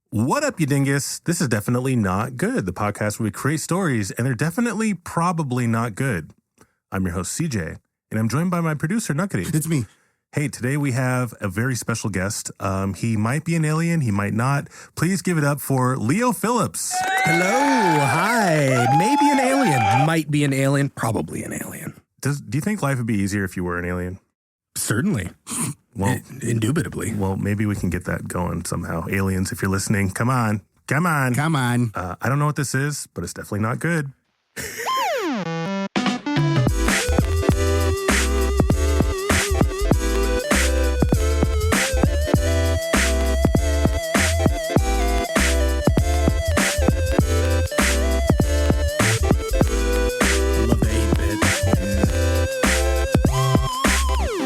What up, you dingus? This is Definitely Not Good, the podcast where we create stories, and they're definitely probably not good. I'm your host, CJ, and I'm joined by my producer, Nuqady. It's me. Hey, today we have a very special guest. He might be an alien, he might not. Please give it up for Leo Phillips. Hello, hi. Maybe an alien, might be an alien, probably an alien. Do you think life would be easier if you were an alien? Certainly. Well, indubitably. Well, maybe we can get that going somehow. Aliens, if you're listening, come on. Come on. Come on. I don't know what this is, but it's definitely not good.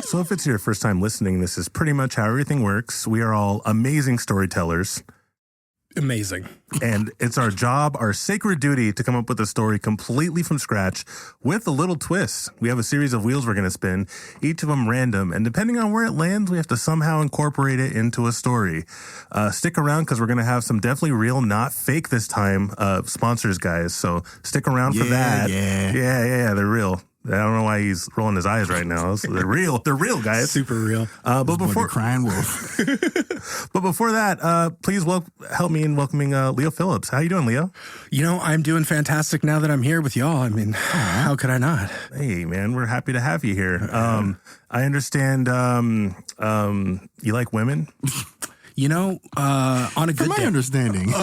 So if it's your first time listening, this is pretty much how everything works. We are all amazing storytellers. Amazing. And it's our job, our sacred duty, to come up with a story completely from scratch with a little twist. We have a series of wheels we're going to spin, each of them random. And depending on where it lands, we have to somehow incorporate it into a story. Stick around because we're going to have some definitely real, not fake this time, sponsors, guys. So stick around for that. Yeah, they're real. I don't know why he's rolling his eyes right now. They're real. They're real, guys. Super real. But before crying wolf. but before that, please help me in welcoming Leo Phillips. How you doing, Leo? You know, I'm doing fantastic now that I'm here with y'all. I mean, how could I not? Hey, man, we're happy to have you here. I understand you like women. You know, on a good day. From my understanding.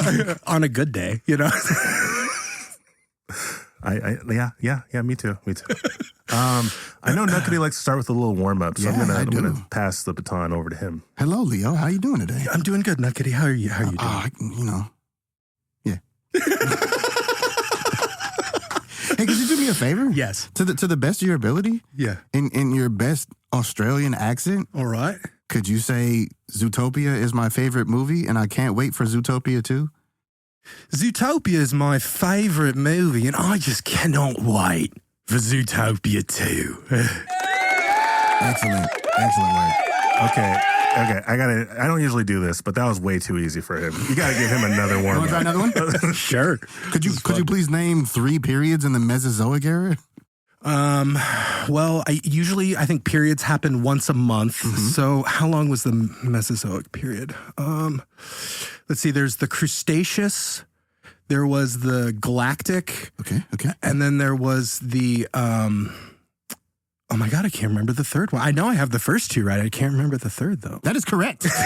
On a good day, you know. Yeah, me too. I know Nuqady likes to start with a little warm up, so I'm gonna pass the baton over to him. Hello, Leo. How you doing today? I'm doing good, Nuqady. How are you? How are you doing? Yeah. Hey, could you do me a favor? Yes. To the best of your ability? Yeah. In your best Australian accent? All right. Could you say Zootopia is my favorite movie and I can't wait for Zootopia 2? Zootopia is my favorite movie, and I just cannot wait for Zootopia 2. Excellent work. Okay. I don't usually do this, but that was way too easy for him. You gotta give him another warm Want to try up. another one? Sure. Could you please name 3 periods in the Mesozoic era? Well, I think periods happen once a month. Mm-hmm. So how long was the Mesozoic period? Let's see, there's the Cretaceous, there was the Galactic. Okay. And then there was the, oh my God, I can't remember the third one. I know I have the first 2 right. I can't remember the third, though. That is correct. Way to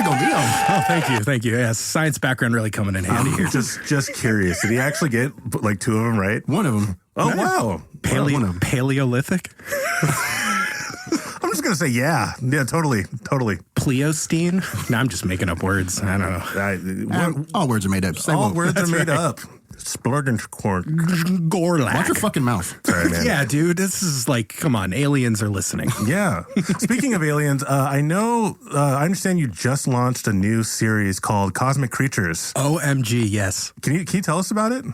go, Leo. Oh, thank you. Yeah, science background really coming in handy here. Just curious. Did he actually get like 2 of them right? One of them. Oh, wow. Paleolithic? I'm just going to say, yeah, totally. Pleistocene? No, I'm just making up words. I don't know. All words are made up. All words are made up. Gorlak. Watch your fucking mouth. Sorry, man. Yeah, dude, this is like, come on, aliens are listening. Yeah. Speaking of aliens, I understand you just launched a new series called Cosmic Creatures. OMG, yes. Can you tell us about it?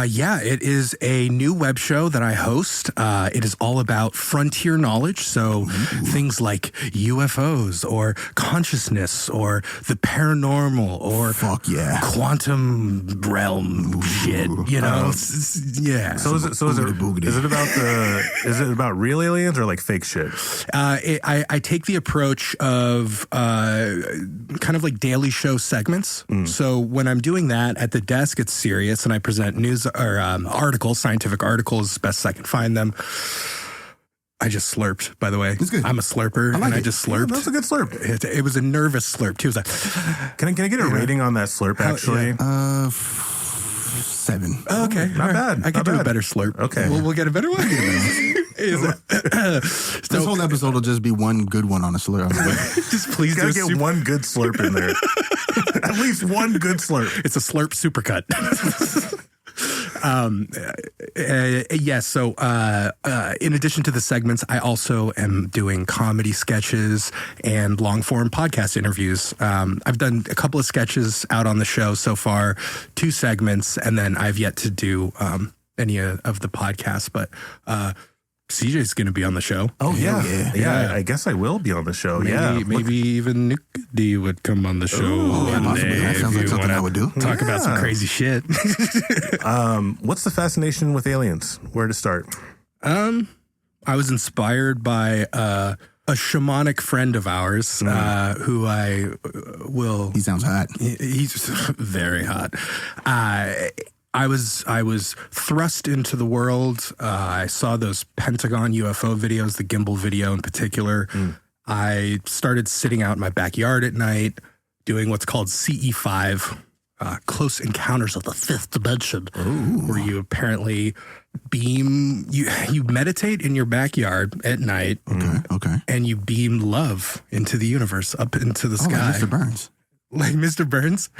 Yeah, it is a new web show that I host. It is all about frontier knowledge. So things like UFOs or consciousness or the paranormal or quantum realm shit. You know, yeah. So is it about real aliens or like fake shit? I take the approach of kind of like daily show segments. So when I'm doing that at the desk, it's serious, and I present news or articles, scientific articles, best I can find them. I just slurped, by the way. It's good. I'm a slurper, I just slurped. Yeah, that's a good slurp. It was a nervous slurp too. It was like, can I get a rating on that slurp? Actually, 7. Oh, okay, not bad. I could do a better slurp. Okay, we'll get a better one. This whole episode will just be one good one on a slurp. Just please gotta get one good slurp in there. At least one good slurp. It's a slurp supercut. So in addition to the segments, I also am doing comedy sketches and long form podcast interviews. I've done a couple of sketches out on the show so far, 2 segments, and then I've yet to do any of the podcasts. But CJ's going to be on the show. Oh, yeah. I guess I will be on the show. Maybe even Nuqady would come on the show one day. That sounds like something I would do. Talk about some crazy shit. What's the fascination with aliens? Where to start? I was inspired by a shamanic friend of ours who I will. He sounds hot. He's very hot. I was thrust into the world. I saw those Pentagon UFO videos, the gimbal video in particular. I started sitting out in my backyard at night, doing what's called CE5, Close Encounters of the Fifth Dimension, where you apparently beam, you meditate in your backyard at night. Okay. And you beam love into the universe, up into the sky. Like Mr. Burns. Like Mr. Burns?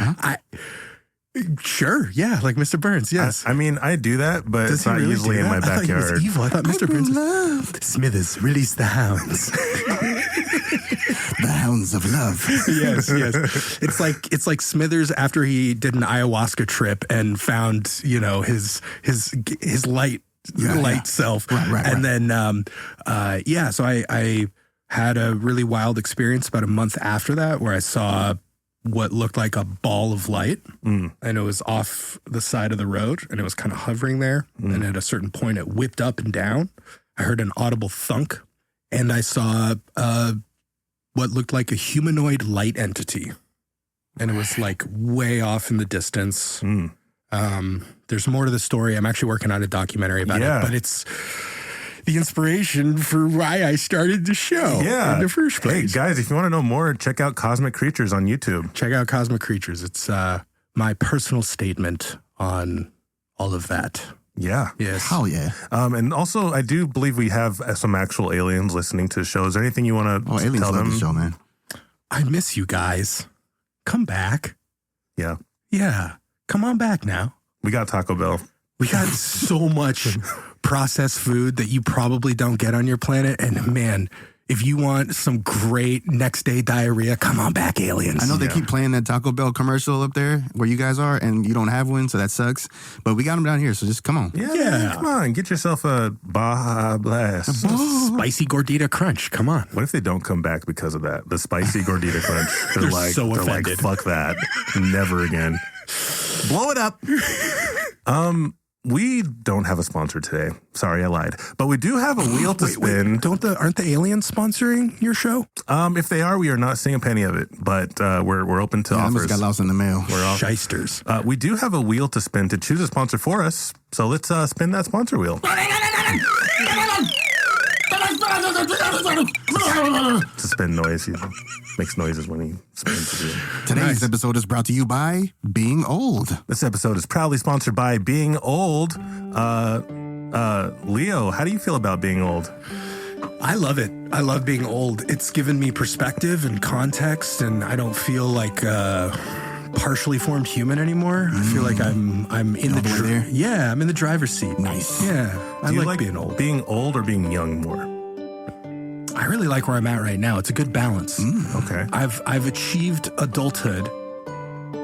Sure, yeah, like Mr. Burns, yes. I mean, I do that, but it's not really usually in my I thought he backyard. was evil. I thought Mr. Burns was... Smithers, release the hounds. The hounds of love. Yes. It's like Smithers after he did an ayahuasca trip and found, his light self. Right. And then, so I had a really wild experience about a month after that where I saw what looked like a ball of light, and it was off the side of the road, and it was kind of hovering there. And at a certain point, it whipped up and down. I heard an audible thunk, and I saw what looked like a humanoid light entity, and it was like way off in the distance. There's more to the story. I'm actually working on a documentary about it, but it's the inspiration for why I started the show in the first place. Hey, guys, if you want to know more, check out Cosmic Creatures on YouTube. Check out Cosmic Creatures. It's my personal statement on all of that. Yeah. Yes. Hell yeah. And also, I do believe we have some actual aliens listening to the show. Is there anything you want to aliens tell love them? the show, man. I miss you guys. Come back. Yeah. Yeah. Come on back now. We got Taco Bell. We got so much processed food that you probably don't get on your planet. And man, if you want some great next day diarrhea, come on back, aliens. I know they keep playing that Taco Bell commercial up there where you guys are, and you don't have one, so that sucks. But we got them down here, so just come on. Yeah. Come on. Get yourself a Baja Blast. Spicy Gordita Crunch. Come on. What if they don't come back because of that? The spicy Gordita Crunch. They're so offended. Fuck that. Never again. Blow it up. We don't have a sponsor today. Sorry, I lied. But we do have a wheel to spin. Aren't the aliens sponsoring your show? If they are, we are not seeing a penny of it. But we're open to I offers. almost got lost in the mail. Shysters. We do have a wheel to spin to choose a sponsor for us. So let's spin that sponsor wheel. It's a spin noise. He makes noises when he spins the wheel. Today's episode is brought to you by Being Old. This episode is proudly sponsored by Being Old. Leo, how do you feel about being old? I love it. I love being old. It's given me perspective and context, and I don't feel like partially formed human anymore. I feel like I'm in the there. Yeah, I'm in the driver's seat. Nice. Yeah, I like being old. Being old or being young more? I really like where I'm at right now. It's a good balance. Okay. I've achieved adulthood,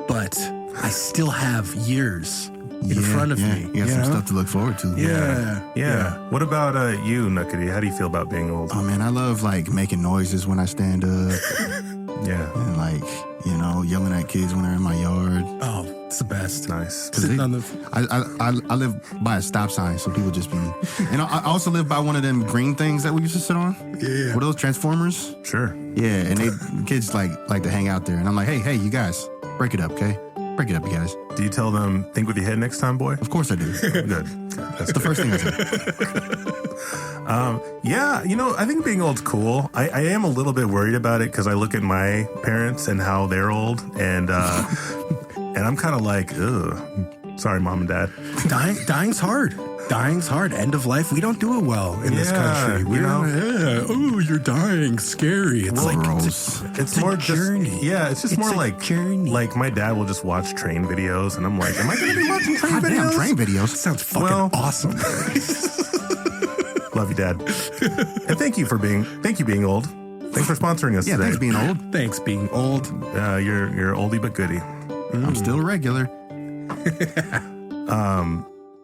but I still have years in front of me. You got some stuff to look forward to. Yeah. What about you, Nuqady? How do you feel about being old? Oh, man, I love, making noises when I stand up. Yeah. And, yelling at kids when they're in my yard. Oh, it's the best. Nice. Sitting on the... I live by a stop sign, so people just be... And I also live by one of them green things that we used to sit on. Yeah. What are those, Transformers? Sure. Yeah, and kids like to hang out there. And I'm like, hey, you guys, break it up, okay? Break it up, you guys. Do you tell them, think with your head next time, boy? Of course I do. Good. That's the first thing I say. I think being old's cool. I am a little bit worried about it because I look at my parents and how they're old, and I'm kind of like, ugh. Sorry, mom and dad. Dying's hard. Dying's hard. End of life. We don't do it well in this country. Oh, you're dying. Scary. It's it's more journey. It's just more like journey. Like my dad will just watch train videos, and I'm like, am I going to be watching train videos? Damn, train videos. That sounds fucking awesome. Love you, Dad. And thank you being old. Thanks for sponsoring us today. Thanks being old. Thanks being old. You're oldie but goodie. I'm still a regular.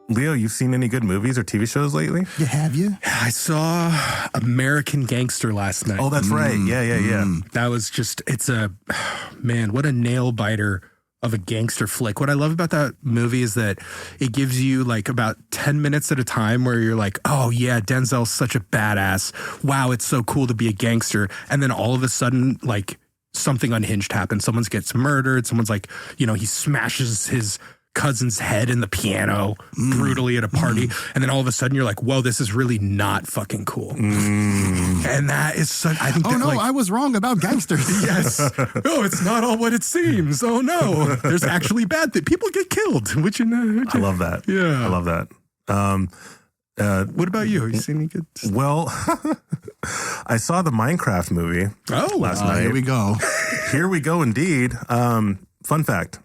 Leo, you've seen any good movies or TV shows lately? You have you? I saw American Gangster last night. Oh, that's right. Yeah. That was just, man, what a nail biter of a gangster flick. What I love about that movie is that it gives you like about 10 minutes at a time where you're like, oh yeah, Denzel's such a badass. Wow, it's so cool to be a gangster. And then all of a sudden, like something unhinged happens. Someone gets murdered. Someone's like, he smashes his cousin's head in the piano brutally at a party. And then all of a sudden you're like, whoa, this is really not fucking cool. And that is such, I think I was wrong about gangsters. Yes. Oh, it's not all what it seems. Oh no. There's actually bad things. People get killed, which I love that. Yeah. I love that. What about you? Have you seen any good stuff? Well, I saw the Minecraft movie last night. Here we go. Here we go indeed. Fun fact.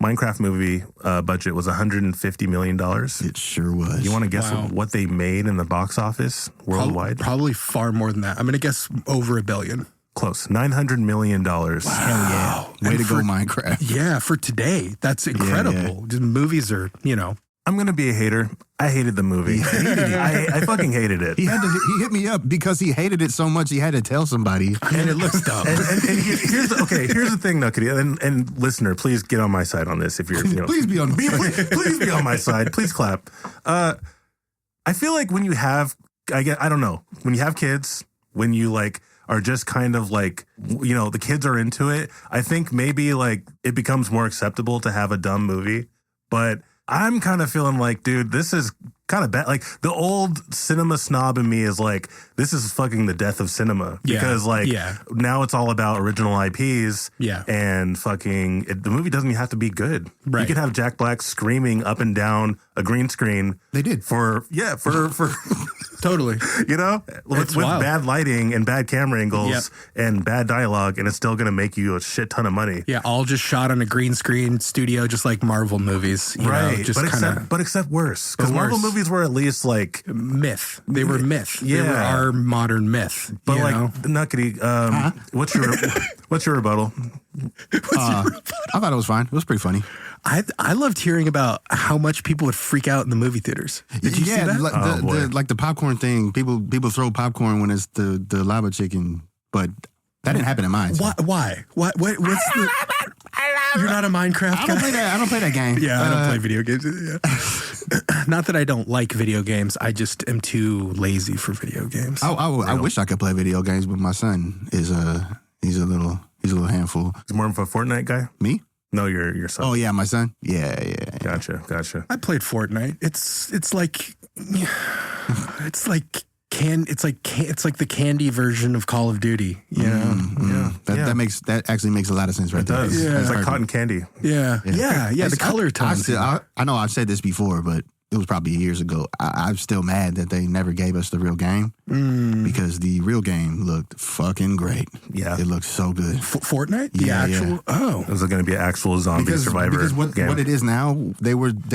Minecraft movie budget was $150 million. It sure was. You want to guess what they made in the box office worldwide? Probably far more than that. I'm going to guess over $1 billion. Close. $900 million. Wow. Hell yeah. Way to go, Minecraft. Yeah, for today. That's incredible. Just movies are, I'm going to be a hater. I hated the movie. I fucking hated it. He hit me up because he hated it so much he had to tell somebody. And it looks dumb. and here's the thing, Nuqady, and listener, please get on my side on this. If you're, please be on please be on my side. Please clap. I feel like when you have, I don't know, when you have kids, when you like are just kind of like, the kids are into it. I think maybe like it becomes more acceptable to have a dumb movie, but I'm kind of feeling like, dude, this is kind of bad. Like the old cinema snob in me is like, this is fucking the death of cinema because now it's all about original IPs. Yeah. And fucking the movie doesn't even have to be good. Right. You could have Jack Black screaming up and down a green screen. They did for totally. With bad lighting and bad camera angles and bad dialogue, and it's still going to make you a shit ton of money. Yeah, all just shot on a green screen studio, just like Marvel movies. Right, but except worse. Because Marvel movies were at least like myth. They were myth. Yeah. They were our modern myth. But like, Nuqady, what's your rebuttal? I thought it was fine. It was pretty funny. I loved hearing about how much people would freak out in the movie theaters. Did you see that? Like the popcorn thing. People throw popcorn when it's the lava chicken, but that didn't happen in mine. So. Why? What's the? You're not a Minecraft guy? I don't play that game. Yeah, I don't play video games. Yeah. Not that I don't like video games. I just am too lazy for video games. I wish I could play video games, but my son is he's a little handful. He's more of a Fortnite guy? Me? No, your son. Oh yeah, my son. Yeah. Gotcha. I played Fortnite. It's like the candy version of Call of Duty. That actually makes a lot of sense, right? It does. Yeah. It's like cotton candy. Yeah. The color tones. I know I've said this before, but it was probably years ago. I'm still mad that they never gave us the real game because the real game looked fucking great. Yeah. It looked so good. Fortnite? The actual? Yeah. Oh. Is it going to be an actual zombie survivor because game? What it is now, they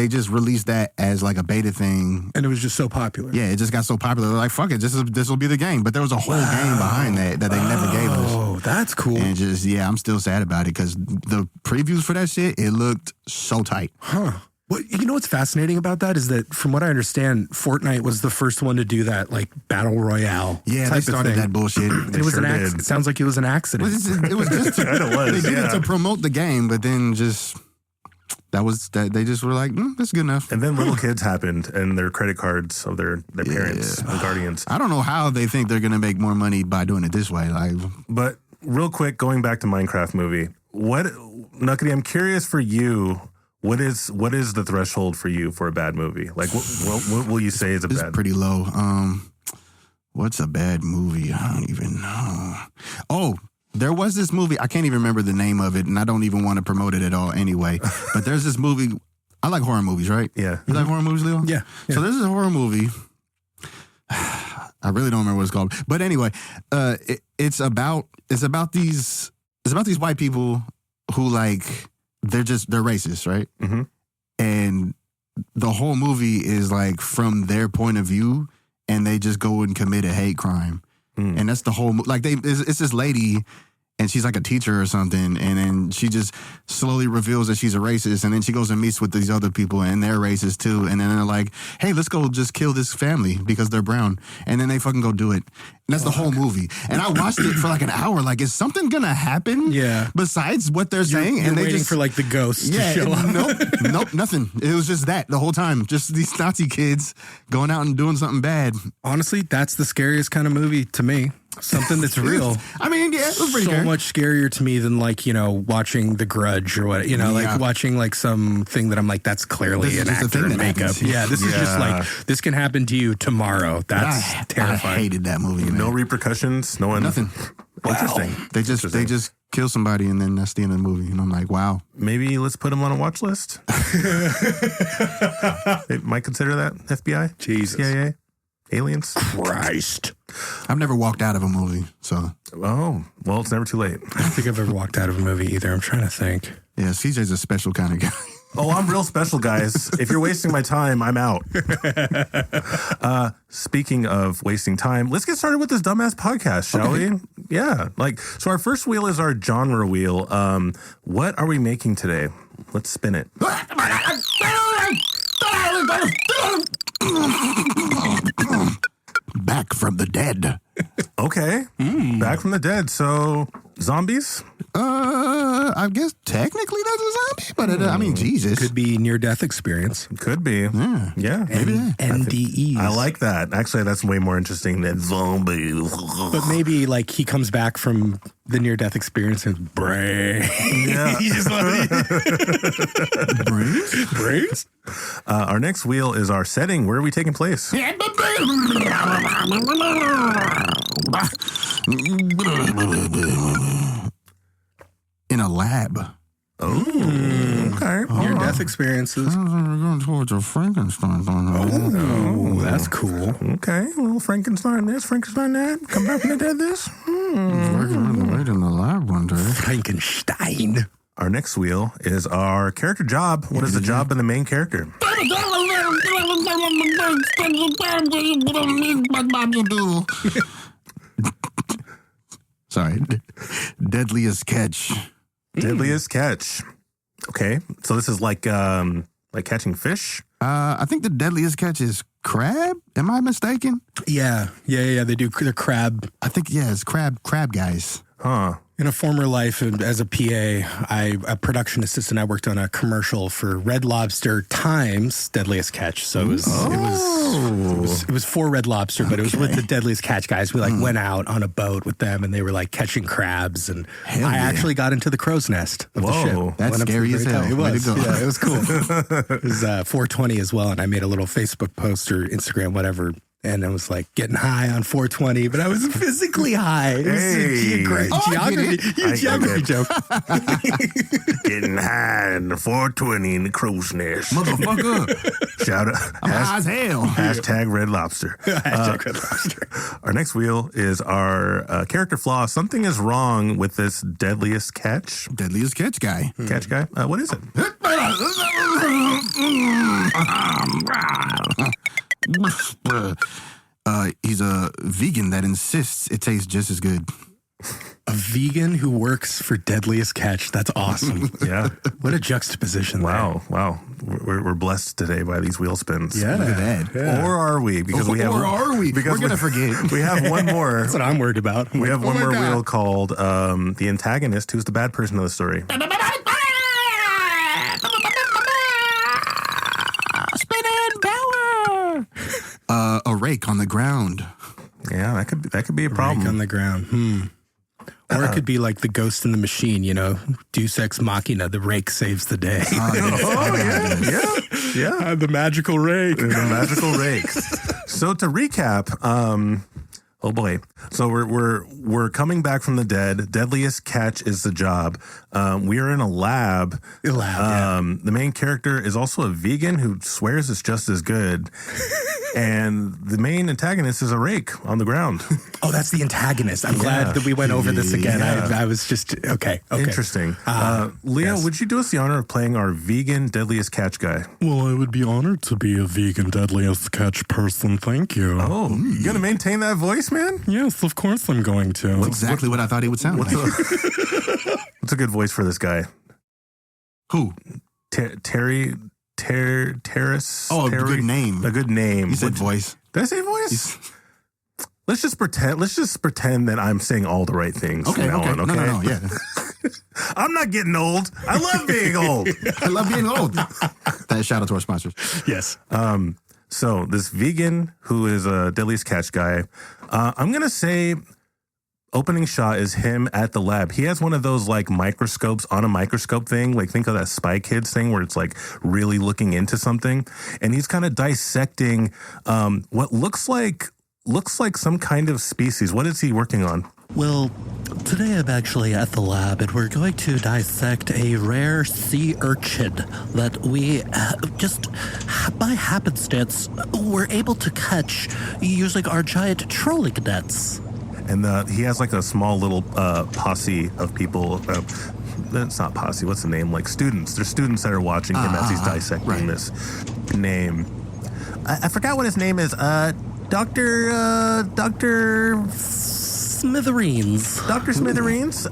just released that as like a beta thing. And it was just so popular. Yeah, it just got so popular. They're like, fuck it, this will be the game. But there was a whole game behind that they never gave us. Oh, that's cool. And I'm still sad about it because the previews for that shit, it looked so tight. Huh. Well, what's fascinating about that is that, from what I understand, Fortnite was the first one to do that, like battle royale. Yeah, they started that bullshit. It was It sounds like it was an accident. It was just. They did it to promote the game, but then they just were like, that's good enough. And then little kids happened, and their credit cards of their parents and guardians. I don't know how they think they're gonna make more money by doing it this way. But real quick, going back to Minecraft movie, Nuqady, I'm curious for you. What is the threshold for you for a bad movie? Like, what will you say is it's pretty low. What's a bad movie? I don't even know. Oh, there was this movie. I can't even remember the name of it, and I don't even want to promote it at all anyway. But there's this movie. I like horror movies, right? Yeah. You like horror movies, Leo? Yeah. So there's this horror movie. I really don't remember what it's called. But anyway, it's about these white people who like they're racist, right? Mm-hmm. And the whole movie is like from their point of view, and they just go and commit a hate crime. And that's the whole like it's this lady, and she's like a teacher or something, and then she just slowly reveals that she's a racist, and then she goes and meets with these other people, and they're racist too, and then they're like, hey, let's go just kill this family because they're brown, and then they fucking go do it. And that's the whole movie. And I watched it for like an hour, like, is something gonna happen besides what they're saying? You're and they waiting just for like the ghost to show up. Nope, nothing. It was just that the whole time, just these Nazi kids going out and doing something bad. Honestly, that's the scariest kind of movie to me. Something that's real. I mean, yeah, it was pretty so scary. much scarier to me than like, watching The Grudge or what, like watching like something that I'm like, that's clearly an actor in makeup. Yeah, this is just like, this can happen to you tomorrow. That's terrifying. I hated that movie, man. No repercussions, no one. Nothing. Interesting. They just kill somebody and then that's the end of the movie. And I'm like, wow. Maybe let's put him on a watch list. They might consider that FBI, Jesus, CIA, aliens. Christ. I've never walked out of a movie, so. Oh, well, it's never too late. I don't think I've ever walked out of a movie either. I'm trying to think. Yeah, CJ's a special kind of guy. Oh, I'm real special, guys. If you're wasting my time, I'm out. Speaking of wasting time, let's get started with this dumbass podcast, shall we? Yeah. So our first wheel is our genre wheel. What are we making today? Let's spin it. Back from the dead. Okay. Back from the dead. So, zombies? I guess technically that's a zombie, but I mean, Jesus. Could be near-death experience. Could be. Yeah. Maybe. NDEs. I like that. Actually, that's way more interesting than zombies. But maybe like he comes back from the near-death experience and brain. Yeah. He's like, brains? Our next wheel is our setting. Where are we taking place? In a lab. Oh, okay. Near-death experiences. We're going towards a Frankenstein. Oh, that's cool. Okay. A little Frankenstein this, Frankenstein that. Come back from the dead this. Working really late in the lab one day. Frankenstein. Our next wheel is our character job. What is the job of the main character? Sorry. Deadliest catch. Deadliest catch. Okay. So this is like catching fish? I think the deadliest catch is crab. Am I mistaken? Yeah. They do. They're crab. I think, it's crab guys. Huh. In a former life as a PA, a production assistant, I worked on a commercial for Red Lobster times Deadliest Catch. So it was for Red Lobster, but it was with the Deadliest Catch guys. We went out on a boat with them and they were like catching crabs. And I actually got into the crow's nest of the ship. That's scary as hell. It was. Yeah, it was cool. It was 420 as well. And I made a little Facebook post or Instagram, whatever. And I was like getting high on 420, but I was physically high. It was a geography joke. Getting high in the 420 in the crow's nest. Motherfucker. Shout out. I'm high as hell. Hashtag Red Lobster. Hashtag Red Lobster. Our next wheel is our character flaw. Something is wrong with this deadliest catch. Deadliest catch guy. Catch guy? What is it? He's a vegan that insists it tastes just as good. A vegan who works for Deadliest Catch. That's awesome. Yeah. What a juxtaposition. Wow. We're blessed today by these wheel spins. Yeah. Look at that. Yeah. Or are we? Because we have. Or are we? Because we're going to forget. We have one more. That's what I'm worried about. We have one my more God. wheel called the antagonist, who's the bad person of the story. Spinning power. A rake on the ground. Yeah, that could be a problem. Rake on the ground. Or it could be like the ghost in the machine, Deus Ex Machina, the rake saves the day. Yeah. The magical rake. The magical rake. So to recap, oh boy. So we're coming back from the dead. Deadliest catch is the job. We are in a lab. The main character is also a vegan who swears it's just as good. And the main antagonist is a rake on the ground. Oh, that's the antagonist. I'm glad that we went over this again. Yeah. I was just, okay. Interesting. Leo, would you do us the honor of playing our vegan deadliest catch guy? Well, I would be honored to be a vegan deadliest catch person. Thank you. Oh, you going to maintain that voice, man? Yes, of course I'm going to. That's exactly what I thought he would sound like. What's a good voice for this guy? Who? Terrace? Oh, a good name. A good name. You said voice. Did I say voice? Let's just pretend that I'm saying all the right things from now on, okay? No, yeah. I'm not getting old. I love being old. I love being old. Shout out to our sponsors. Yes. So this vegan who is a Deadliest Catch guy, I'm going to say opening shot is him at the lab. He has one of those like microscopes on a microscope thing. Like think of that Spy Kids thing where it's like really looking into something. And he's kind of dissecting what looks like some kind of species. What is he working on? Well, today I'm actually at the lab and we're going to dissect a rare sea urchin that we just by happenstance were able to catch using our giant trolling nets. And he has like a small little posse of people. That's not posse. What's the name? Like students. There's students that are watching him as he's dissecting this name. I forgot what his name is. Dr. Smithereens. Dr. Smithereens?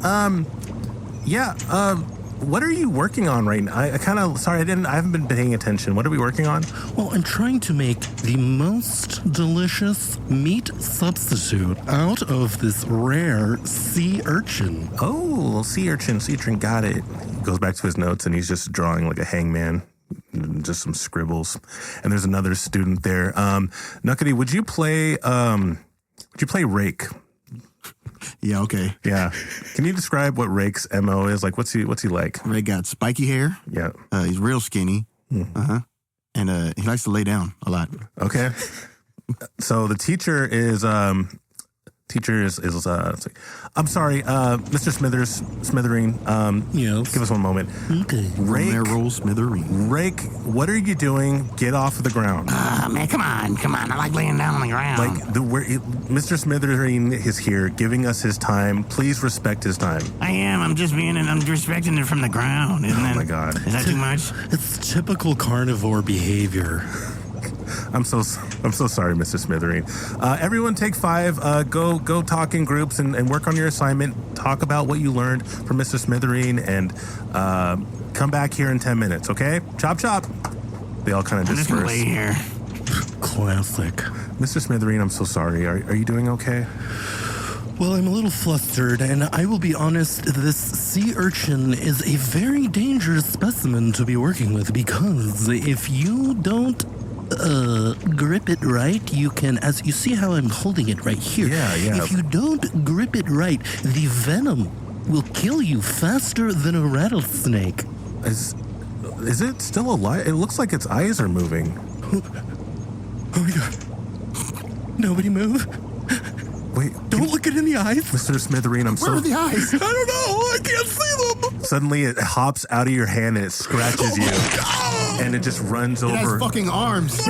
What are you working on right now? I haven't been paying attention. What are we working on? Well, I'm trying to make the most delicious meat substitute out of this rare sea urchin. Oh, sea urchin, got it. He goes back to his notes and he's just drawing like a hangman. Just some scribbles. And there's another student there. Nuqady, would you play Rake? Yeah, okay. Yeah. Can you describe what Rake's MO is? Like what's he like? Rake got spiky hair. Yeah. He's real skinny. And he likes to lay down a lot. Okay. So the teacher is I'm sorry, Mr. Smithereen. Yes. Give us one moment. Okay. Rake, what are you doing? Get off of the ground. Man, come on. I like laying down on the ground. Mr. Smithereen is here, giving us his time. Please respect his time. I am. I'm respecting it from the ground. Isn't Oh my God. Is that too much? It's typical carnivore behavior. I'm so sorry, Mr. Smithereen. Everyone take 5. Go talk in groups and work on your assignment. Talk about what you learned from Mr. Smithereen and come back here in 10 minutes, okay? Chop, chop. They all kind of I'm just going to disperse. lay here. Classic. Mr. Smithereen, I'm so sorry. Are you doing okay? Well, I'm a little flustered, and I will be honest, this sea urchin is a very dangerous specimen to be working with because if you don't grip it right, you can, as you see how I'm holding it right here. Yeah. If you don't grip it right, the venom will kill you faster than a rattlesnake. Is it still alive? It looks like its eyes are moving. Oh my God. Nobody move. Wait. Don't look it in the eyes. Mr. Smithereen, Where are the eyes? I don't know. I can't see them. Suddenly it hops out of your hand and it scratches you. And it just runs It has over. fucking arms.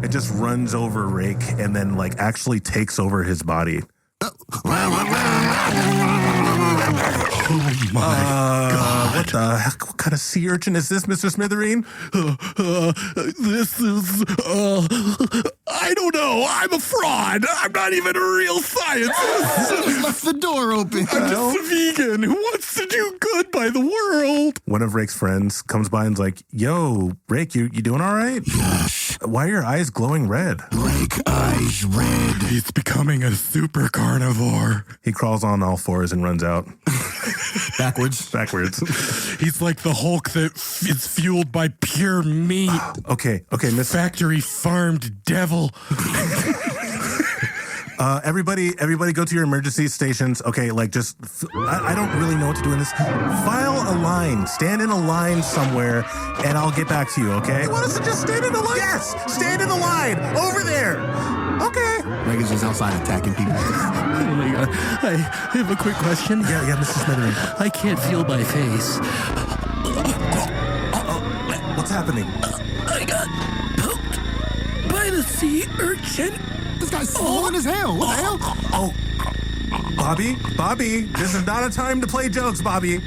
It just runs over Rake and then like actually takes over his body. Oh my God. What the heck? What kind of sea urchin is this, Mr. Smithereen? This is, I don't know. I'm a fraud. I'm not even a real scientist. Just left the door open. I'm just a vegan who wants to do good by the world. One of Rake's friends comes by and's like, "Yo, Rake, you doing all right? Yes. Why are your eyes glowing red?" Rake eyes red. He's becoming a super carnivore. He crawls on all fours and runs out. Backwards. He's like the Hulk that is fueled by pure meat. Okay, Miss. Factory farmed devil. Everybody go to your emergency stations. Okay, like just, I don't really know what to do in this. File a line. Stand in a line somewhere, and I'll get back to you, okay? You want us to just stand in a line? Yes! Stand in the line! Over there! Okay. Rake is just outside attacking people. Oh my God. I have a quick question. Yeah, Mr. Smithereen. I can't feel my face. What's happening? I got poked by the sea urchin. This guy's swollen as hell. What the hell? Oh, Bobby, this is not a time to play jokes, Bobby.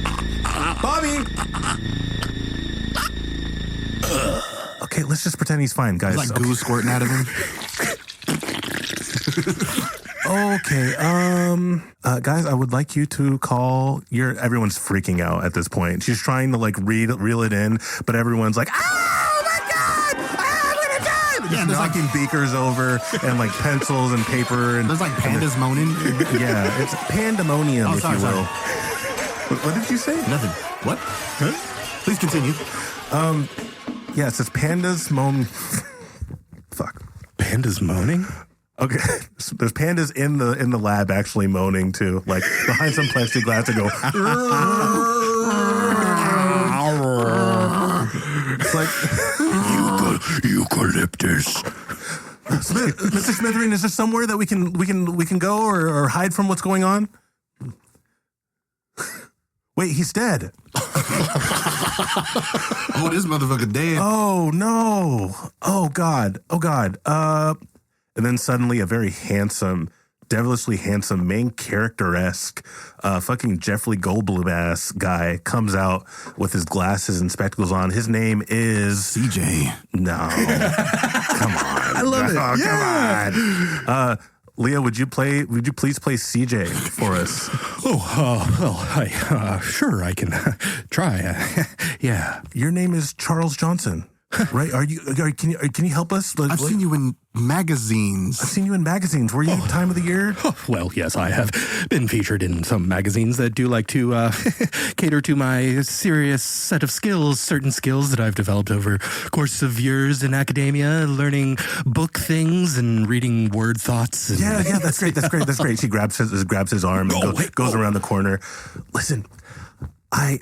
Okay, let's just pretend he's fine, guys. It's like Okay. goo squirting out of him. Okay, guys, I would like you to call everyone's freaking out at this point. She's trying to like reel it in, but everyone's like, oh my God, I'm gonna die. Yeah, there's knocking beakers over and like pencils and paper. And there's like pandas moaning. Yeah, it's pandemonium, if sorry, you will. sorry. What did you say? Nothing. What? Huh? Please continue. Yeah, it says pandas moan. Fuck. Pandas moaning? Okay, so there's pandas in the lab actually moaning too, like behind some plexiglass to go. It's like eucalyptus. Mr. Smithering, is there somewhere that we can go or hide from what's going on? Wait, he's dead. Oh, this motherfucker dead. Oh no! Oh God! Oh God! And then suddenly a very handsome, devilishly handsome, main character-esque, fucking Jeffrey Goldblum-ass guy comes out with his glasses and spectacles on. His name is... CJ. No. Come on. I love it. Oh, yeah. Come on. Leah, would you please play CJ for us? Sure, I can try. Yeah. Your name is Charles Johnson. Right? Can you help us? I've seen you in magazines. I've seen you in magazines. Were you Time of the Year? Oh, well, yes, I have been featured in some magazines that do like to cater to my serious set of skills, certain skills that I've developed over course of years in academia, learning book things and reading word thoughts. And yeah, that's great. That's great. She grabs his arm and goes around the corner. Listen, I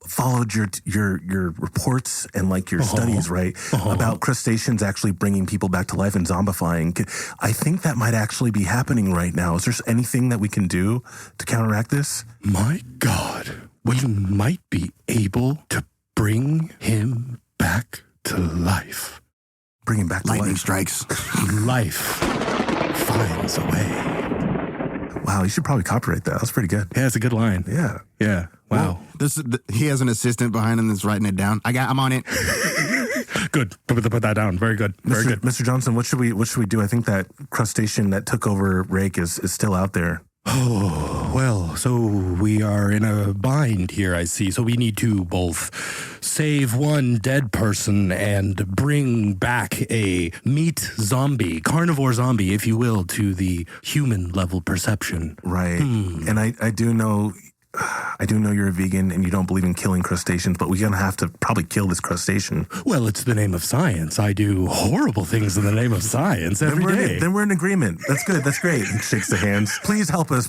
followed your reports and like your studies, right? About crustaceans actually bringing people back to life and zombifying. I think that might actually be happening right now. Is there anything that we can do to counteract this? My God, we might be able to bring him back to life. Bring him back to Lightning life. strikes. Life finds a way. Wow, you should probably copyright that. That's pretty good. Yeah, it's a good line. Yeah. Yeah. Wow. Well, he has an assistant behind him that's writing it down. I'm on it. Good. Put that down. Very good. Very good. Mr. Johnson, what should we do? I think that crustacean that took over Rake is still out there. Oh, well, so we are in a bind here, I see. So we need to both save one dead person and bring back a meat zombie, carnivore zombie, if you will, to the human level perception. Right. And I do know you're a vegan and you don't believe in killing crustaceans, but we're going to have to probably kill this crustacean. Well, it's the name of science. I do horrible things in the name of science every day. Then we're in agreement. That's good. That's great. He shakes the hands. Please help us.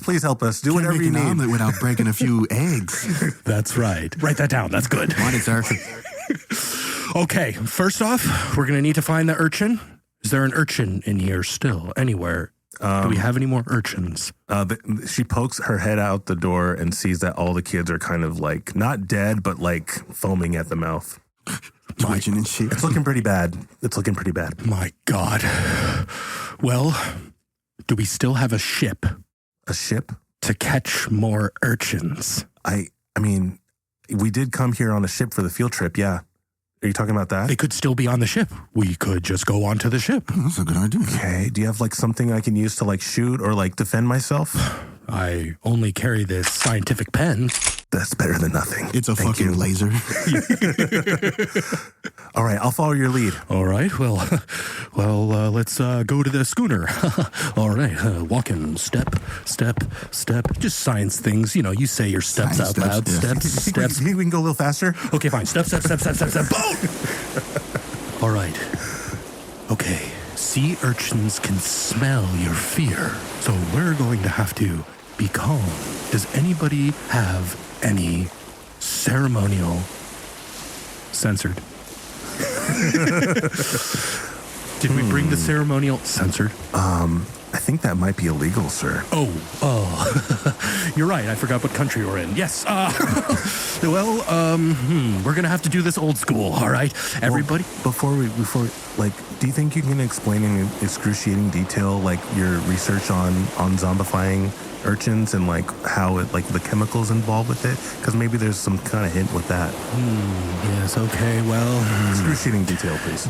Do whatever you Make an need. omelet without breaking a few eggs. That's right. Write that down. That's good. On it, sir. Okay, first off, we're going to need to find the urchin. Is there an urchin in here still, anywhere? Do we have any more urchins? She pokes her head out the door and sees that all the kids are kind of like, not dead, but like foaming at the mouth. Twitching and shit. It's looking pretty bad. My God. Well, do we still have a ship? A ship? To catch more urchins? I mean, we did come here on a ship for the field trip, yeah. Are you talking about that? They could still be on the ship. We could just go onto the ship. That's a good idea. Okay. Do you have like something I can use to like shoot or like defend myself? I only carry this scientific pen. That's better than nothing. It's a Thank fucking you. laser. All right, I'll follow your lead. All right. Well, let's go to the schooner. All right. Walking step. Just science things. You know, you say your steps Science out loud. steps, yeah. Steps. You think we can go a little faster? Okay, fine. Step. Boom! All right. Okay. Sea urchins can smell your fear. So we're going to have to be calm. Does anybody have any ceremonial... Censored. Did we bring the ceremonial... Censored? I think that might be illegal, sir. Oh, you're right. I forgot what country we're in. Yes. Well, we're going to have to do this old school, all right? Everybody? Before, like, do you think you can explain in excruciating detail, like, your research on zombifying urchins and like how it like the chemicals involved with it, because maybe there's some kind of hint with that. Yes, okay, well... Excruciating detail, please.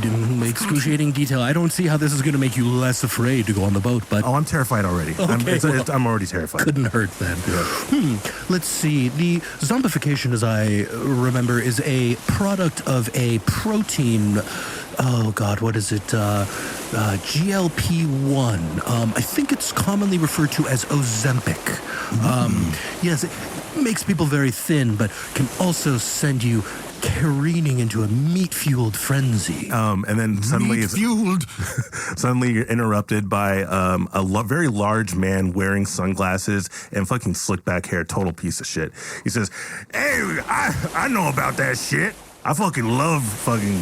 Excruciating detail. I don't see how this is going to make you less afraid to go on the boat, but... Oh, I'm terrified already. I'm already terrified. Couldn't hurt then. Yeah. Let's see. The zombification, as I remember, is a product of a protein... Oh, God, what is it? GLP-1. I think it's commonly referred to as Ozempic. Yes, it makes people very thin, but can also send you careening into a meat-fueled frenzy. And then suddenly suddenly you're interrupted by a very large man wearing sunglasses and fucking slick back hair, total piece of shit. He says, "Hey, I know about that shit. I fucking love fucking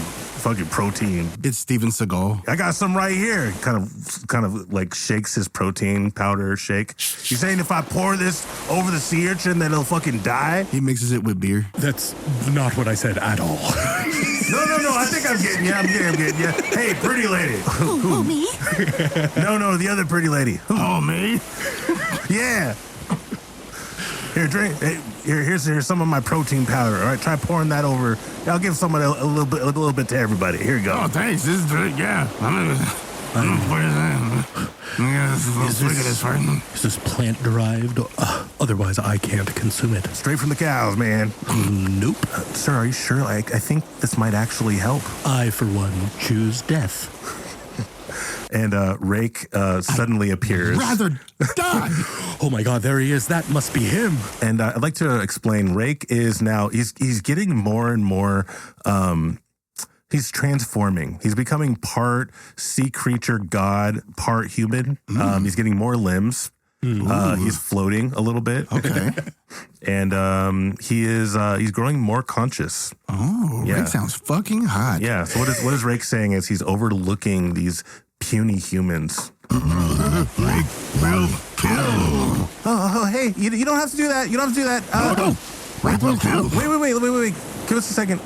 protein. It's Steven Seagal. I got some right here." Kind of like shakes his protein powder shake. He's saying if I pour this over the sea urchin, then it'll fucking die. He mixes it with beer. That's not what I said at all. No, I think I'm getting you. Hey, pretty lady. Who, me? No, the other pretty lady. Oh, me? Yeah. Here, drink. Hey, here's some of my protein powder. All right, try pouring that over. I'll give someone a little bit to everybody. Here you go. Oh, thanks. This is great. Yeah. I'm gonna put it in. Look at this part. Is this plant-derived? Otherwise, I can't consume it. Straight from the cows, man. Nope. Sir, are you sure? I think this might actually help. I, for one, choose death. And Rake suddenly appears. Rather die. Oh my God, there he is. That must be him. And I'd like to explain. Rake is now he's getting more and more. He's transforming. He's becoming part sea creature god, part human. He's getting more limbs. He's floating a little bit. Okay. And he's growing more conscious. Oh, Yeah. Rick sounds fucking hot. Yeah. So what is Rake saying is he's overlooking these puny humans. Rick will kill. Oh, hey, you don't have to do that. You don't have to do that. No. Rick will kill. Wait. Give us a second.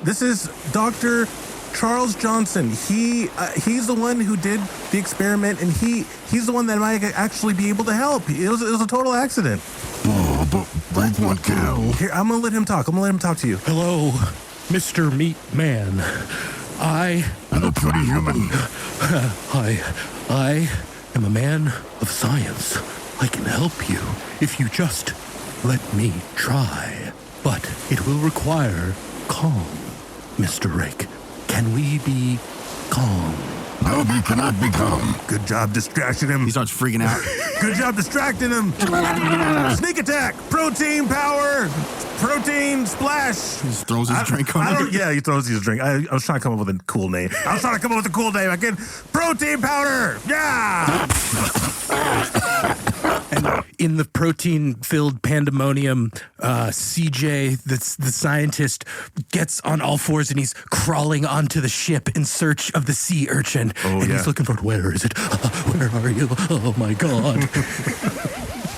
This is Dr. Charles Johnson. He's the one who did the experiment, and he's the one that might actually be able to help. It was a total accident. Oh, but Rick won't kill. Here, I'm gonna let him talk. To you. Hello, Mr. Meat Man. I'm a pretty human. I am a man of science. I can help you if you just let me try. But it will require calm, Mr. Rake. Can we be calm? No, we cannot become. Good job distracting him. He starts freaking out. Good job distracting him. Sneak attack. Protein power. Protein splash. He just throws his drink on him. Yeah, he throws his drink. I was trying to come up with a cool name. I can protein powder. Yeah. And in the protein-filled pandemonium, CJ, the scientist, gets on all fours and he's crawling onto the ship in search of the sea urchin. Oh, and yeah. he's looking for it. Where is it? Where are you? Oh, my God.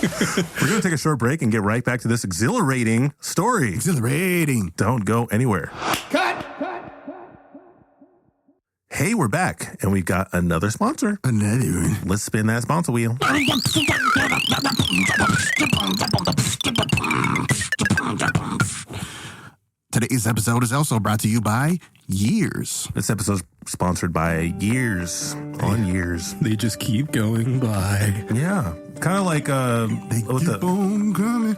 We're going to take a short break and get right back to this exhilarating story. Exhilarating. Don't go anywhere. Cut. Hey, we're back, and we got another sponsor. Another one. Let's spin that sponsor wheel. Today's episode is also brought to you by Years. This episode's sponsored by Years on Years. They just keep going by. Yeah, kind of like They keep on coming.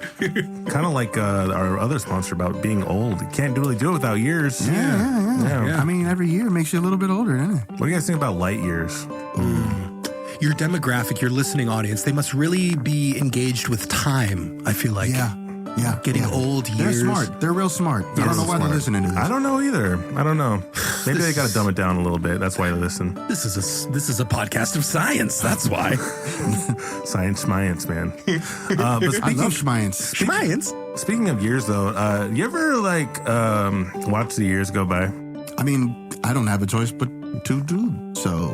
kind of like our other sponsor about being old. You can't really do it without years. Yeah. I mean, every year makes you a little bit older, doesn't it? What do you guys think about light years? Your demographic, your listening audience, they must really be engaged with time, I feel like. Yeah. Getting old They're years. smart. They're real smart. I don't know why they're listening to this. I don't know either. I don't know. Maybe they got to dumb it down a little bit. That's why they listen. This is a podcast of science. That's why. Science, man. But I speaking, love Schmience. Science. speaking of years, though, you ever watch the years go by? I mean, I don't have a choice but to do so,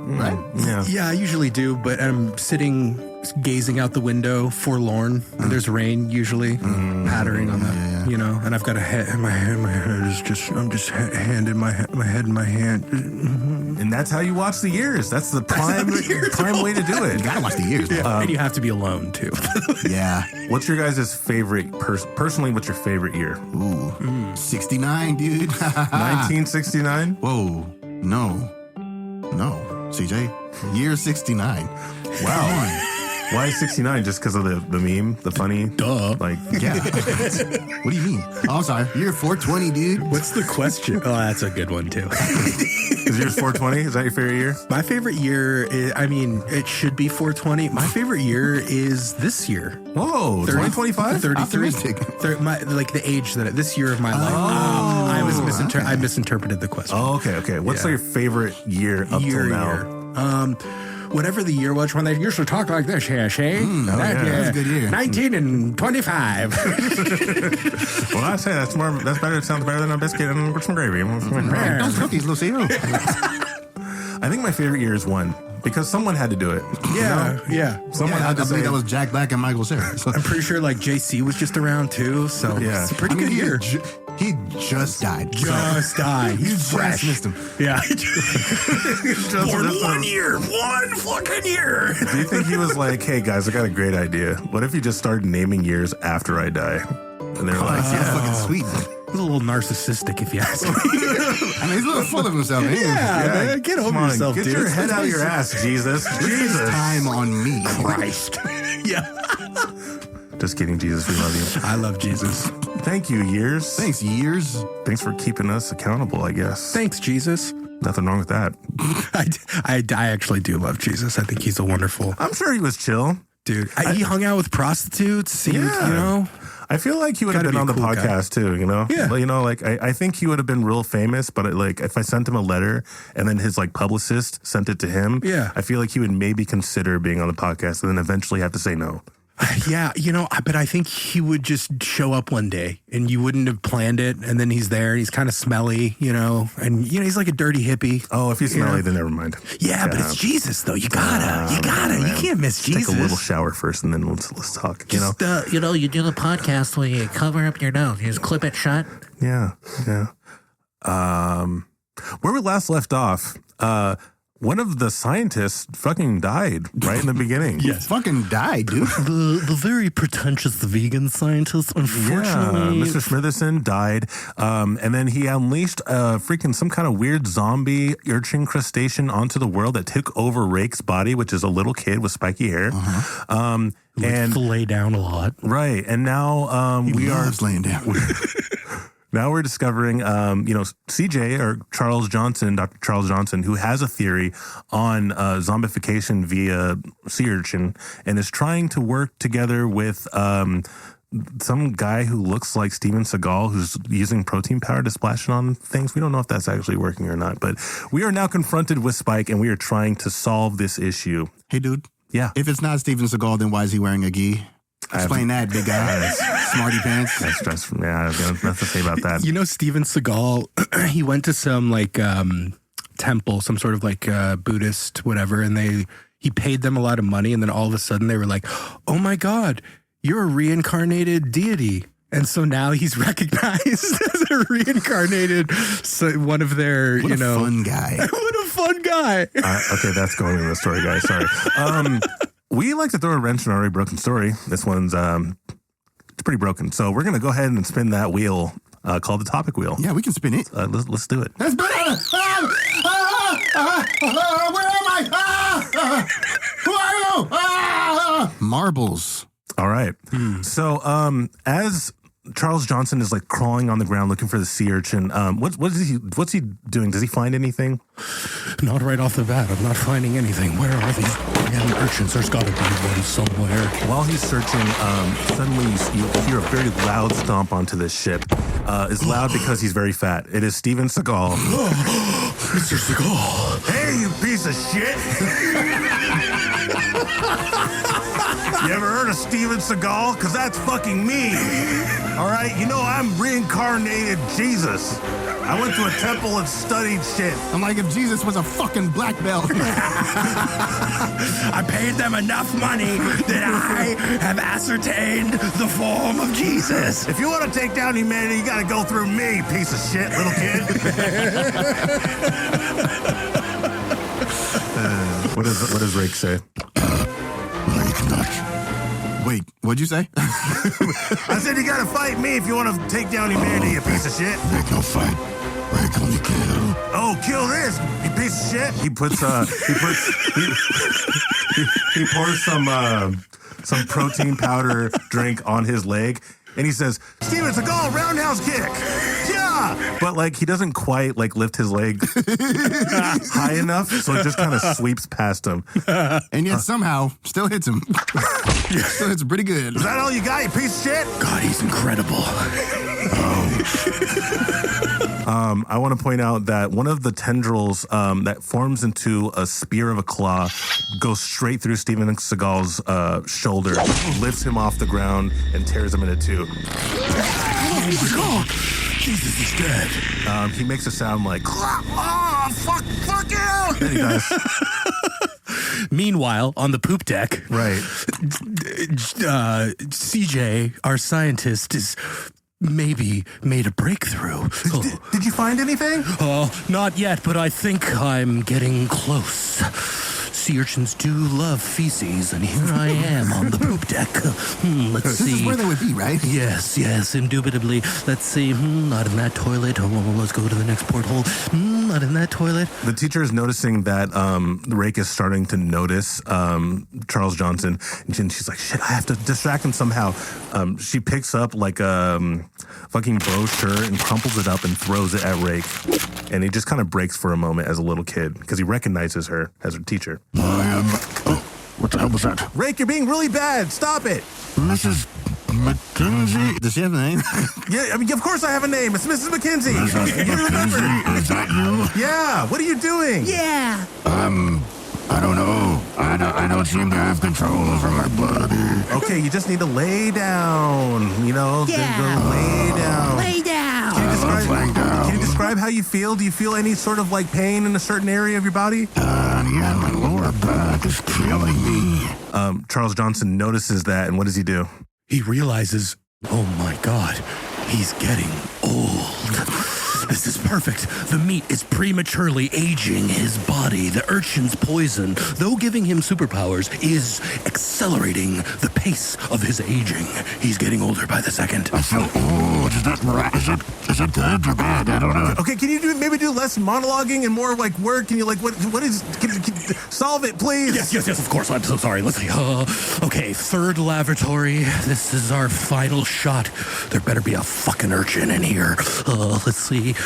right? Yeah. Yeah, I usually do, but I'm sitting gazing out the window, forlorn, and there's rain usually pattering on the, you know, and I've got a head in my hand. My head is just, I'm just hand in my head in my hand. And that's how you watch the years. That's the prime way to do it. You gotta watch the years. And you have to be alone too. Yeah. What's your guys' favorite, personally, what's your favorite year? Ooh. 69, dude. 1969? Whoa. No. CJ. Year 69. Wow. Why 69? Just because of the meme? The funny? Duh. Like, Yeah. What do you mean? Oh, I'm sorry. Year 420, dude. What's the question? Oh, that's a good one too. is yours 420? Is that your favorite year? My favorite year is, I mean, it should be 420. My favorite year is this year. Whoa, 2025? 33. Optimistic. Like the age that this year of my life. I misinterpreted the question. Oh, okay. What's your favorite year up till now? Whatever the year was when they used to talk like this, Shay. That's a good year. 19 and 25. Well, I say that's better. It sounds better than a biscuit and with some gravy. Those cookies, Lucille. I think my favorite year is 1 because someone had to do it. Yeah. Someone had to I say believe that was Jack Black and Michael Cera. So, I'm pretty sure like JC was just around too, so Yeah. it's a pretty good year. He just died. Just died. He's fresh. Missed him. Yeah. Born 1 year. 1 fucking year. Do you think he was like, hey guys, I got a great idea. What if you just started naming years after I die? And they're like, That's fucking sweet. He's a little narcissistic, if you ask me. I mean, he's a little full of himself. Man, get over come on, yourself, get dude. your head out of your ass, Jesus. Jesus. Time on me. Christ. Yeah. Just kidding, Jesus. We love you. I love Jesus. Thank you, years. Thanks, years. Thanks for keeping us accountable, I guess. Thanks, Jesus. Nothing wrong with that. I actually do love Jesus. I think he's a wonderful I'm sure he was chill. dude. He hung out with prostitutes. Seemed, you know. I feel like he would have Gotta been be on a the cool podcast too, you know? Yeah. Well, you know, like I think he would have been real famous, but if I sent him a letter and then his like publicist sent it to him, Yeah. I feel like he would maybe consider being on the podcast and then eventually have to say no. Yeah, you know, but I think he would just show up one day and you wouldn't have planned it. And then he's there and he's kind of smelly, you know, and, you know, he's like a dirty hippie. Oh, if he's smelly, then never mind. Yeah, but it's Jesus, though. You gotta. You can't miss Jesus. Take a little shower first and then let's talk, you know? Just, you do the podcast where you cover up your nose. You just clip it shut. Yeah. Where we last left off, one of the scientists fucking died right in the beginning. Yes. Fucking died, dude. The very pretentious vegan scientist, unfortunately. Yeah, Mr. Smitherson died, and then he unleashed some kind of weird zombie urchin crustacean onto the world that took over Rake's body, which is a little kid with spiky hair. And to lay down a lot. Right, and now we are laying down. Now we're discovering, CJ or Dr. Charles Johnson, who has a theory on zombification via sea urchin and is trying to work together with some guy who looks like Steven Seagal, who's using protein powder to splash it on things. We don't know if that's actually working or not, but we are now confronted with Spike and we are trying to solve this issue. Hey, dude. Yeah. If it's not Steven Seagal, then why is he wearing a gi? Explain that, big guy. Smarty pants. That's stressful. Yeah, I have nothing to say about that. You know, Steven Seagal, he went to some like temple, some sort of like Buddhist whatever, and he paid them a lot of money, and then all of a sudden they were like, "Oh my God, you're a reincarnated deity." And so now he's recognized as a reincarnated, one of their, What a fun guy. What a fun guy. Okay, that's going into the story, guys. Sorry. We like to throw a wrench in an already broken story. This one's it's pretty broken. So we're going to go ahead and spin that wheel called the topic wheel. Yeah, we can spin it. Let's do it. Let's spin it. Where am I? Who are you? Marbles. All right. So as Charles Johnson is like crawling on the ground looking for the sea urchin, what's he doing? Does he find anything? Not right off the bat. I'm not finding anything. Where are these damn urchins? There's got to be one somewhere. While he's searching, suddenly you hear a very loud stomp onto this ship. It's loud because he's very fat. It is Steven Seagal. Mr. Seagal. Hey, you piece of shit! You ever heard of Steven Seagal? Because that's fucking me. All right? You know I'm reincarnated Jesus. I went to a temple and studied shit. I'm like, if Jesus was a fucking black belt. I paid them enough money that I have ascertained the form of Jesus. If you want to take down humanity, you got to go through me, piece of shit, little kid. What does Rake say? Wait, what'd you say? I said you got to fight me if you want to take down humanity, you piece of shit. Make no fight. Rake only kill. Oh, kill this, you piece of shit. He pours some protein powder drink on his leg, and he says, Steven Seagal, roundhouse kick. Yeah. But like he doesn't quite like lift his leg high enough, so it just kind of sweeps past him. And yet somehow still hits him. Still hits pretty good. Is that all you got, you piece of shit? God, he's incredible. I want to point out that one of the tendrils that forms into a spear of a claw goes straight through Steven Seagal's shoulder, lifts him off the ground, and tears him into two. Oh my God! Jesus is dead. He makes a sound like, oh, fuck you! Then he dies. Meanwhile, on the poop deck, Right. CJ, our scientist, is maybe made a breakthrough. Did you find anything? Not yet, but I think I'm getting close. Sea urchins do love feces, and here I am on the poop deck. Let's see. This is where they would be, right? Yes, indubitably. Let's see. Not in that toilet. Oh, let's go to the next porthole. Not in that toilet. The teacher is noticing that Rake is starting to notice Charles Johnson, and she's like, shit, I have to distract him somehow. She picks up like a fucking brochure and crumples it up and throws it at Rake. And he just kind of breaks for a moment as a little kid because he recognizes her as her teacher. What the hell was that? Rake, you're being really bad. Stop it. Mrs. McKenzie? Does she have a name? Yeah, I mean, of course I have a name. It's Mrs. McKenzie. You remember? McKenzie? Is that you? Yeah. What are you doing? Yeah. I don't know. I don't seem to have control over my body. Okay, you just need to lay down. You know, Yeah. go lay down. Lay down. Laying down. Can you describe how you feel? Do you feel any sort of like pain in a certain area of your body? Yeah, my lower back is killing me. Charles Johnson notices that, and what does he do? He realizes, oh my God, he's getting old. This is perfect. The meat is prematurely aging his body. The urchin's poison, though giving him superpowers, is accelerating the pace of his aging. He's getting older by the second. I feel old. Is that right? Is it good or bad? I don't know. Okay, can you maybe do less monologuing and more like work? Can you like what is? Can solve it, please? Yes, of course. I'm so sorry. Let's see. Okay, third lavatory. This is our final shot. There better be a fucking urchin in here. Let's see.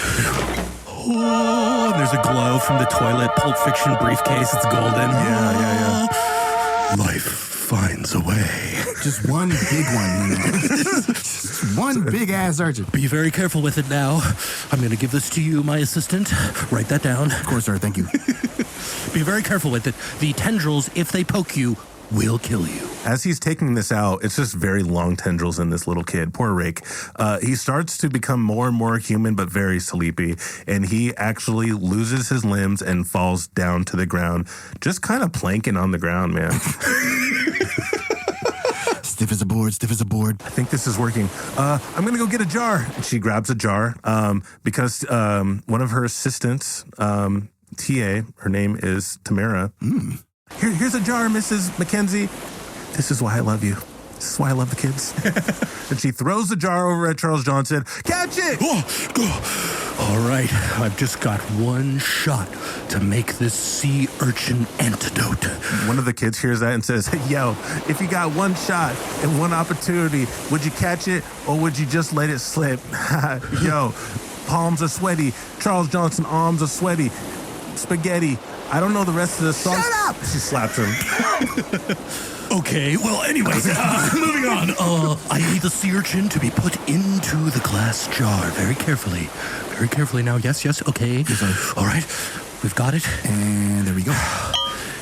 Oh, there's a glow from the toilet. Pulp Fiction briefcase. It's golden. Yeah. Life finds a way. Just one big one, you know. Just one big ass urchin. Be very careful with it now. I'm going to give this to you, my assistant. Write that down. Of course, sir. Thank you. Be very careful with it. The tendrils, if they poke you, will kill you. As he's taking this out, it's just very long tendrils in this little kid. Poor Rake. He starts to become more and more human, but very sleepy. And he actually loses his limbs and falls down to the ground, just kind of planking on the ground, man. Stiff as a board, stiff as a board. I think this is working. I'm going to go get a jar. She grabs a jar because one of her assistants, TA, her name is Tamara. Here's a jar, Mrs. McKenzie. This is why I love you. This is why I love the kids. And she throws the jar over at Charles Johnson. Catch it! All right, I've just got one shot to make this sea urchin antidote. One of the kids hears that and says, yo, if you got one shot and one opportunity, would you catch it or would you just let it slip? Yo, palms are sweaty. Charles Johnson arms are sweaty. Spaghetti. I don't know the rest of the song. Shut up! She slaps him. Okay, well, anyways, moving on. I need the sea urchin to be put into the glass jar very carefully. Very carefully now. Yes, okay. Yes, sir. All right, we've got it. And there we go.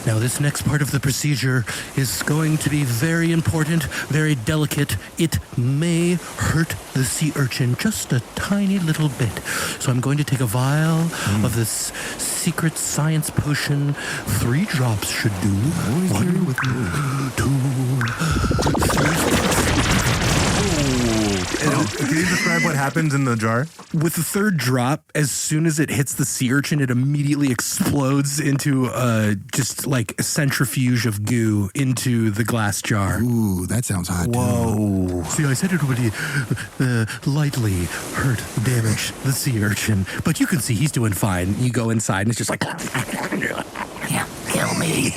Now, this next part of the procedure is going to be very important, very delicate. It may hurt the sea urchin just a tiny little bit. So I'm going to take a vial of this secret science potion. 3 drops should do. Always carry with you. 2, 3. Can you describe what happens in the jar? With the 3rd drop, as soon as it hits the sea urchin, it immediately explodes into just like a centrifuge of goo into the glass jar. Ooh, that sounds hot. Whoa. See, I said it would lightly hurt, damage the sea urchin. But you can see he's doing fine. You go inside and it's just like... Kill me.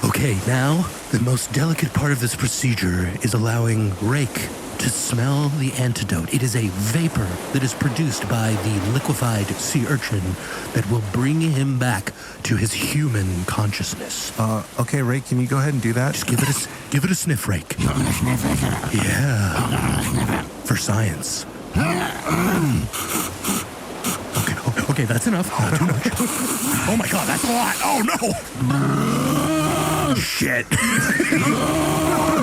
Okay, now, the most delicate part of this procedure is allowing Rake to smell the antidote. It is a vapor that is produced by the liquefied sea urchin that will bring him back to his human consciousness. Okay, Ray, can you go ahead and do that? Just give it a sniff, Rake. Yeah. For science. Okay, that's enough. Not too much. Oh my God, that's a lot. Oh no. Shit.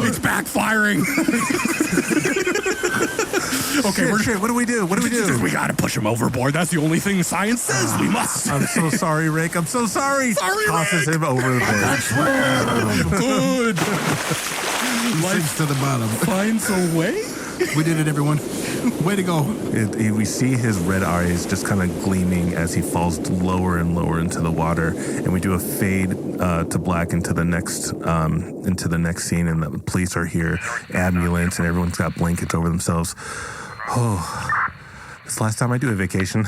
It's backfiring. Okay, Shit, what do we do? What do we do? We gotta push him overboard. That's the only thing science says. We must. I'm so sorry, Rick. I'm so sorry. Sorry, Tosses Rick. him over the board. Good. Life to the bottom. Finds a way. We did it, everyone. Way to go. We see his red eyes just kind of gleaming as he falls lower and lower into the water, and we do a fade to black into the next scene, and the police are here, ambulance, and everyone's got blankets over themselves. Oh, it's the last time I do a vacation.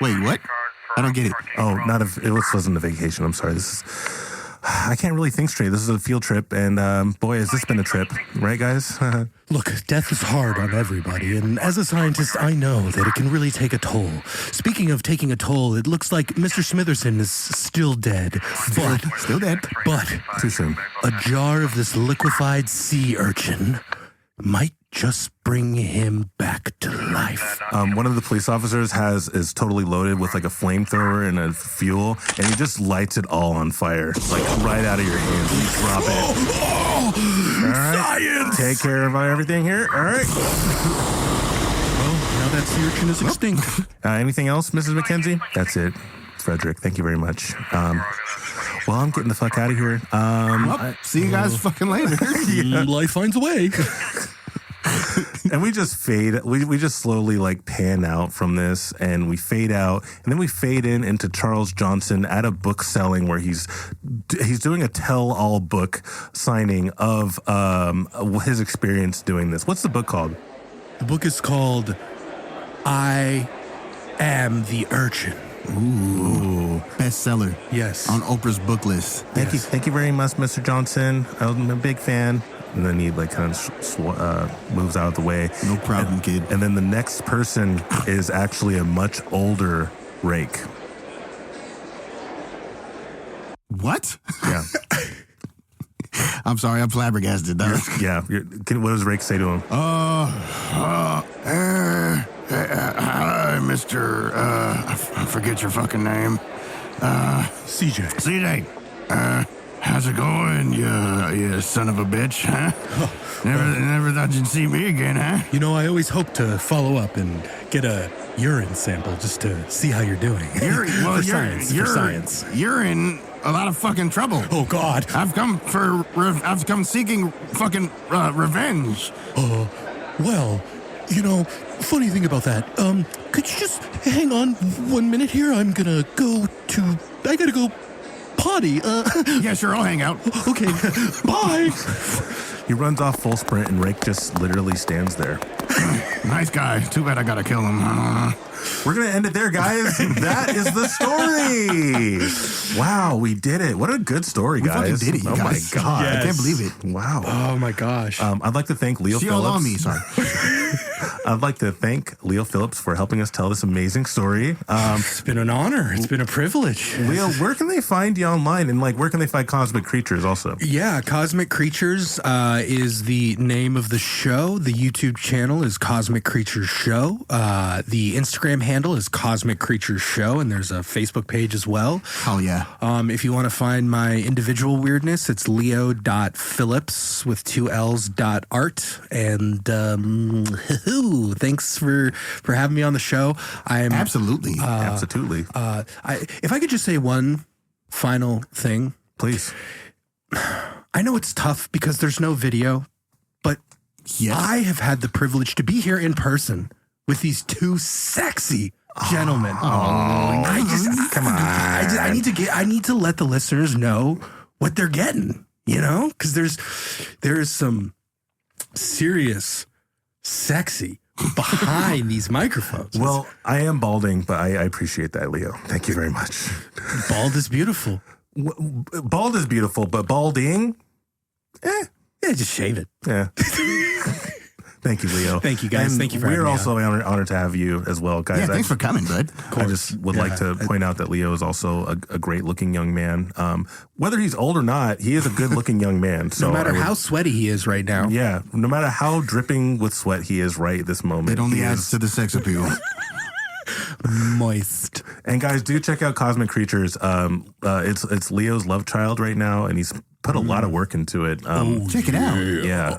Wait, what? I don't get it. Oh, this wasn't a vacation. I'm sorry. I can't really think straight. This is a field trip, and boy, has this been a trip, right, guys? Look, death is hard on everybody, and as a scientist, I know that it can really take a toll. Speaking of taking a toll, it looks like Mr. Smitherson is still dead. Still dead. But Too soon. a jar of this liquefied sea urchin might just bring him back to life. One of the police officers is totally loaded with like a flamethrower and a fuel, and he just lights it all on fire, like right out of your hands. And you drop it. All right, Science! take care of everything here. All right. Well, now that sea urchin is extinct. Anything else, Mrs. McKenzie? That's it, Frederick. Thank you very much. Well, I'm getting the fuck out of here. Well, see you guys fucking later. Life finds a way. And we just fade. We just slowly like pan out from this, and we fade out, and then we fade into Charles Johnson at a book selling where he's doing a tell-all book signing of his experience doing this. What's the book called? The book is called I Am the Urchin. Ooh. Bestseller. Yes. On Oprah's book list. Thank you very much, Mr. Johnson. I'm a big fan. And then he like kind of moves out of the way. No problem, kid. And then the next person is actually a much older Rake. What? Yeah. I'm sorry, I'm flabbergasted, dog. Yeah. What does Rake say to him? Mr. I forget your fucking name. CJ. CJ, how's it going, you son of a bitch, huh? Never thought you'd see me again, huh? You know, I always hope to follow up and get a urine sample just to see how you're doing. For science. You're in a lot of fucking trouble. Oh, God. I've come seeking fucking revenge. Well, you know, funny thing about that, could you just hang on 1 minute here? I gotta go potty. Yeah, sure, I'll hang out. Okay, bye. He runs off full sprint, and Rake just literally stands there. Nice guy. Too bad I gotta kill him. We're going to end it there, guys. That is the story. Wow, we did it. What a good story, guys. fucking did it, you oh, guys. my God. I can't believe it. Wow. Oh my gosh. I'd like to thank Leo She all Phillips. on me, sorry. I'd like to thank Leo Phillips for helping us tell this amazing story. It's been an honor. It's been a privilege. Leo, where can they find you online? And like, where can they find Cosmic Creatures also? Yeah, Cosmic Creatures is the name of the show. The YouTube channel is Cosmic Creatures Show. The Instagram Instagram handle is Cosmic Creatures Show, and there's a Facebook page as well. Oh, yeah. If you want to find my individual weirdness, it's leo.phillips with 2 L's .art. And thanks for having me on the show. Absolutely. Absolutely. If I could just say one final thing. Please. I know it's tough because there's no video, but Yes. I have had the privilege to be here in person with these 2 sexy gentlemen. Come on. I need to let the listeners know what they're getting, because there is some serious sexy behind these microphones. Well, I am balding, but I appreciate that, Leo. Thank you very much. Bald is beautiful. Bald is beautiful, but balding? Yeah, just shave it. Yeah. Thank you, Leo. Thank you, guys. And Thank you for having we're me also honored to have you as well, guys. Yeah, thanks for coming, bud. I just would like to point out that Leo is also a great-looking young man. Whether he's old or not, he is a good-looking young man. So No matter how sweaty he is right now. Yeah, no matter how dripping with sweat he is right this moment. It only he adds is- to the sex appeal. Moist. And guys, do check out Cosmic Creatures. It's Leo's love child right now, and he's put a lot of work into it. Check it out. Yeah,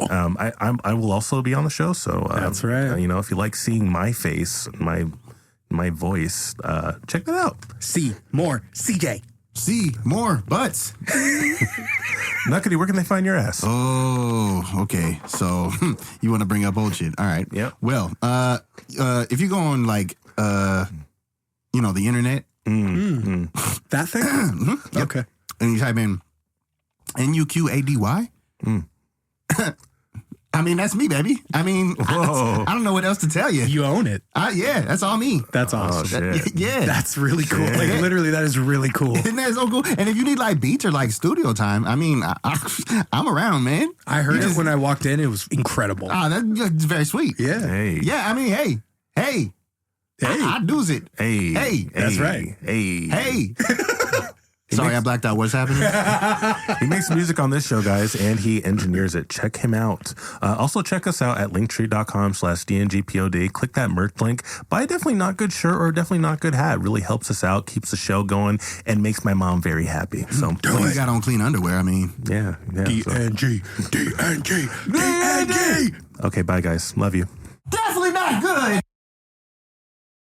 I will also be on the show. So That's right. If you like seeing my face, my voice, check that out. See more CJ. See more butts. Nuqady, where can they find your ass? Oh, okay. So you want to bring up old shit? All right. Yep. Well, if you go on the internet, That thing? Yep. Okay. and you type in Nuqady. I mean, that's me, baby. I mean, Whoa. I don't know what else to tell you. You own it. Yeah, that's all me. That's awesome. Shit. Yeah. That's really cool. Shit. Like literally, that is really cool. Isn't that so cool? And if you need beats or studio time, I mean, I'm around, man. I heard it when I walked in. It was incredible. That's very sweet. Yeah. Hey. Yeah, I mean, hey. Hey. I do's it. Hey. Hey. That's right. Hey. Hey. Sorry, I blacked out. What's happening? He makes music on this show, guys, and he engineers it. Check him out. Also, check us out at linktree.com/DNGPOD. Click that merch link. Buy a Definitely Not Good shirt or a Definitely Not Good hat. Really helps us out, keeps the show going, and makes my mom very happy. So, You got on clean underwear. I mean, yeah. DNG. DNG. DNG. Okay, bye, guys. Love you. definitely not good.